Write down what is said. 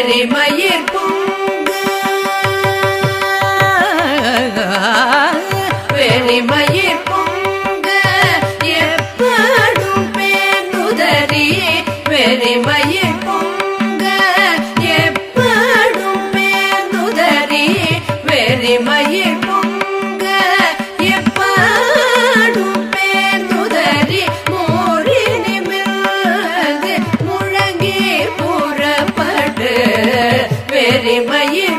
வெறிமயிர் பொங்க வெறிமயிர் பொங்க எப்படும் பேணுதறி வெறிமயிர் பொங்க எப்படும் பேணுதறி வெறிமயிர் பொங்க எப்படும் பேணுதறி மூறி நிமிர்ந்து முழங்கி புறப்படு வெறிமயிர்